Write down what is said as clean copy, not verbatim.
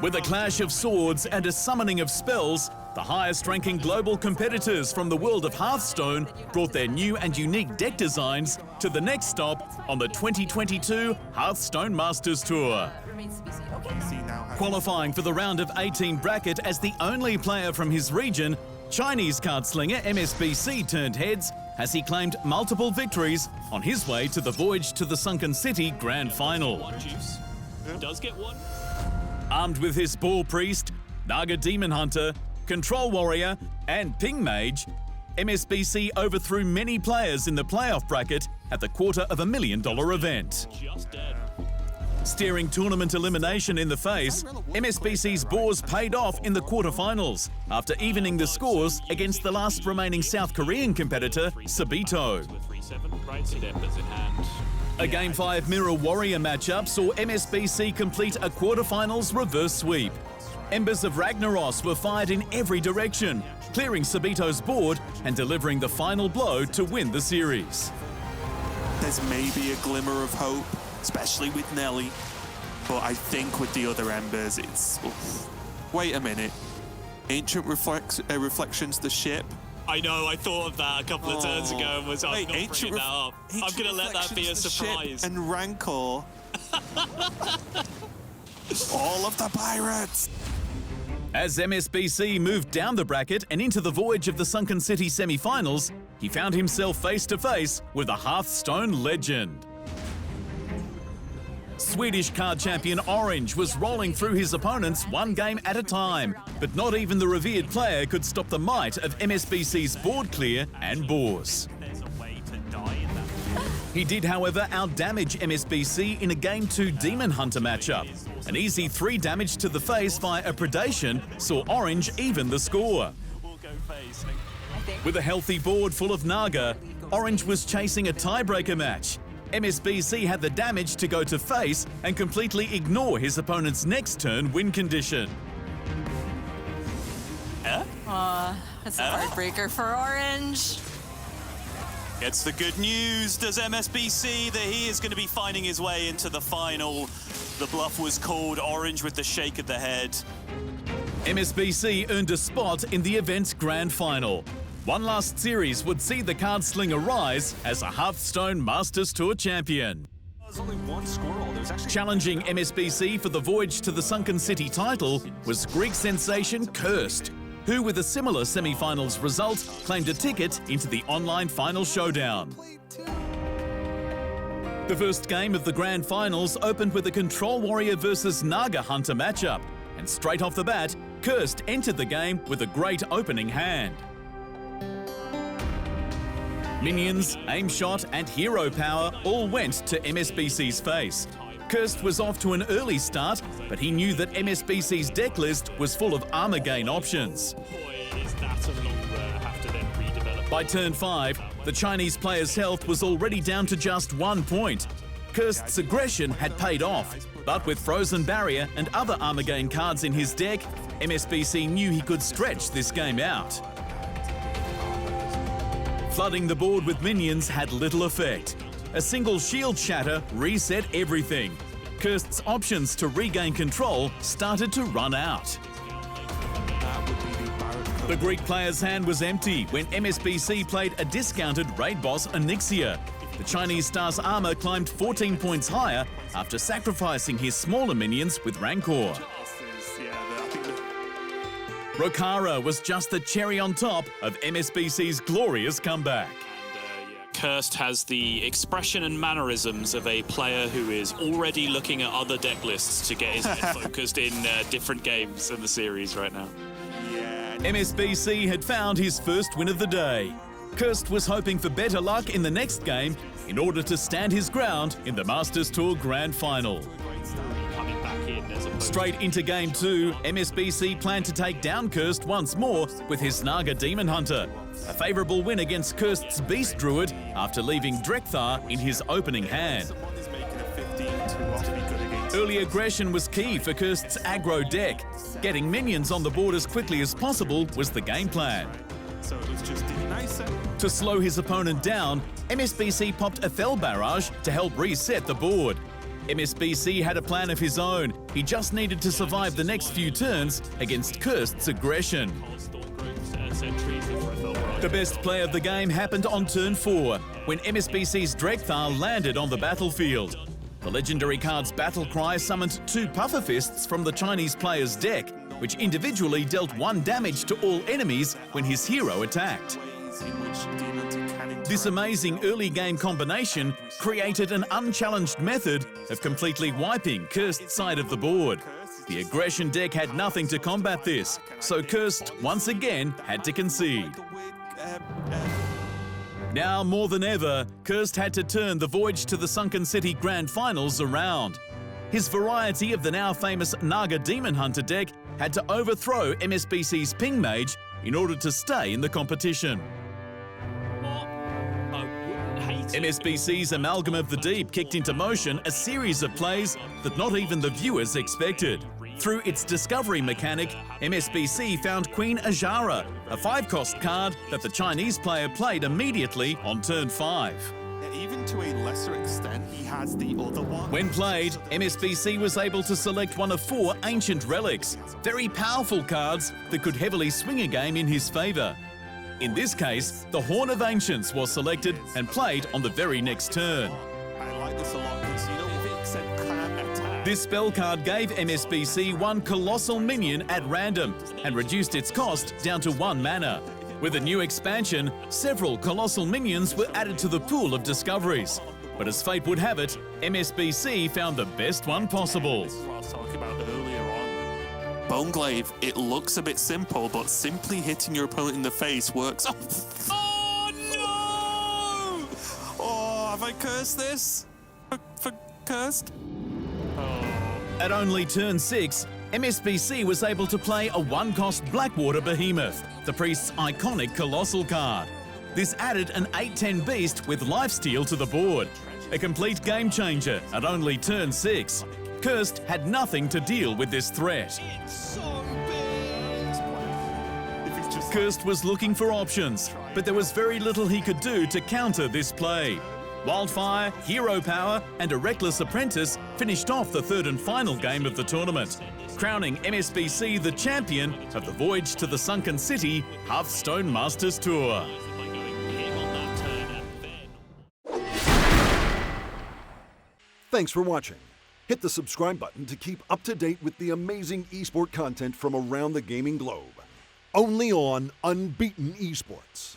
With a clash of swords and a summoning of spells, the highest-ranking global competitors from the world of Hearthstone brought their new and unique deck designs to the next stop on the 2022 Hearthstone Masters Tour. Qualifying for the round of 18 bracket as the only player from his region, Chinese card slinger MSBC turned heads as he claimed multiple victories on his way to the Voyage to the Sunken City Grand Final. Does get one. Armed with his Boar Priest, Naga Demon Hunter, Control Warrior and Ping Mage, MSBC overthrew many players in the playoff bracket at the $250,000 event. Just dead. Staring tournament elimination in the face, MSBC's Boars paid off in the quarterfinals after evening the scores against the last remaining South Korean competitor, Sabito. A Game 5 Mirror Warrior matchup saw MSBC complete a quarterfinals reverse sweep. Embers of Ragnaros were fired in every direction, clearing Sabito's board and delivering the final blow to win the series. There's maybe a glimmer of hope, especially with Nelly, but I think with the other Embers, it's... Oof. Wait a minute. Ancient Reflections, the ship. I know, I thought of that a couple of turns ago and was Wait, not bringing that up. I'm going to let that be a surprise. And Rancor. All of the pirates. As MSBC moved down the bracket and into the Voyage of the Sunken City semi-finals, he found himself face-to-face with a Hearthstone legend. Swedish card champion Orange was rolling through his opponents one game at a time, but not even the revered player could stop the might of MSBC's board clear and boars. He did, however, outdamage MSBC in a Game 2 Demon Hunter matchup. An easy 3 damage to the face via a predation saw Orange even the score. With a healthy board full of Naga, Orange was chasing a tiebreaker match. MSBC had the damage to go to face and completely ignore his opponent's next turn win condition. That's a heartbreaker for Orange. It's the good news. Does MSBC that he is going to be finding his way into the final? The bluff was called. Orange with the shake of the head. MSBC earned a spot in the event's grand final. One last series would see the card slinger rise as a Hearthstone Masters Tour champion. There's only one squirrel. Challenging MSBC for the Voyage to the Sunken City title was Greek sensation Cursed, who with a similar semi-finals result claimed a ticket into the online final showdown. The first game of the grand finals opened with a Control Warrior versus Naga Hunter matchup, and straight off the bat, Cursed entered the game with a great opening hand. Minions, aim shot and hero power all went to MSBC's face. Cursed was off to an early start, but he knew that MSBC's deck list was full of armor gain options. By turn 5, the Chinese player's health was already down to just 1 point. Cursed's aggression had paid off, but with Frozen Barrier and other armor gain cards in his deck, MSBC knew he could stretch this game out. Flooding the board with minions had little effect. A single shield shatter reset everything. Cursed options to regain control started to run out. The Greek player's hand was empty when MSBC played a discounted raid boss Onyxia. The Chinese star's armor climbed 14 points higher after sacrificing his smaller minions with Rancor. Rokara was just the cherry on top of MSBC's glorious comeback. Cursed has the expression and mannerisms of a player who is already looking at other deck lists to get his head focused in different games in the series right now. MSBC had found his first win of the day. Cursed was hoping for better luck in the next game in order to stand his ground in the Masters Tour Grand Final. Straight into Game 2, MSBC planned to take down Cursed once more with his Naga Demon Hunter. A favourable win against Cursed's Beast Druid after leaving Drekthar in his opening hand. Early aggression was key for Cursed's aggro deck. Getting minions on the board as quickly as possible was the game plan. To slow his opponent down, MSBC popped a Fell Barrage to help reset the board. MSBC had a plan of his own. He just needed to survive the next few turns against Kirst's aggression. The best play of the game happened on turn 4, when MSBC's Drekthar landed on the battlefield. The legendary card's battle cry summoned 2 pufferfists from the Chinese player's deck, which individually dealt 1 damage to all enemies when his hero attacked. This amazing early game combination created an unchallenged method of completely wiping Kirst's side of the board. The aggression deck had nothing to combat this, so Kirst once again had to concede. Now more than ever, Kirst had to turn the Voyage to the Sunken City Grand Finals around. His variety of the now famous Naga Demon Hunter deck had to overthrow MSBC's Ping Mage in order to stay in the competition. MSBC's Amalgam of the Deep kicked into motion a series of plays that not even the viewers expected. Through its discovery mechanic, MSBC found Queen Ajara, a 5-cost card that the Chinese player played immediately on turn 5. Even to a lesser extent, he has the other one. When played, MSBC was able to select one of 4 ancient relics, very powerful cards that could heavily swing a game in his favour. In this case, the Horn of Ancients was selected and played on the very next turn. I like this a lot because you know Vic said can attack. This spell card gave MSBC 1 colossal minion at random and reduced its cost down to 1 mana. With a new expansion, several colossal minions were added to the pool of discoveries. But as fate would have it, MSBC found the best one possible. This is what I was talking about earlier on. Boneglaive, it looks a bit simple, but simply hitting your opponent in the face works. Oh no! Oh, have I cursed this? For cursed? At only turn 6, MSBC was able to play a 1-cost Blackwater Behemoth, the priest's iconic colossal card. This added an 8/10 beast with lifesteal to the board. A complete game changer at only turn 6. Kirst had nothing to deal with this threat. Kirst was looking for options, but there was very little he could do to counter this play. Wildfire, Hero Power, and a Reckless Apprentice finished off the 3rd and final game of the tournament, crowning MSBC the champion of the Voyage to the Sunken City Hearthstone Masters Tour. Thanks for watching. Hit the subscribe button to keep up to date with the amazing eSport content from around the gaming globe. Only on Unbeaten Esports.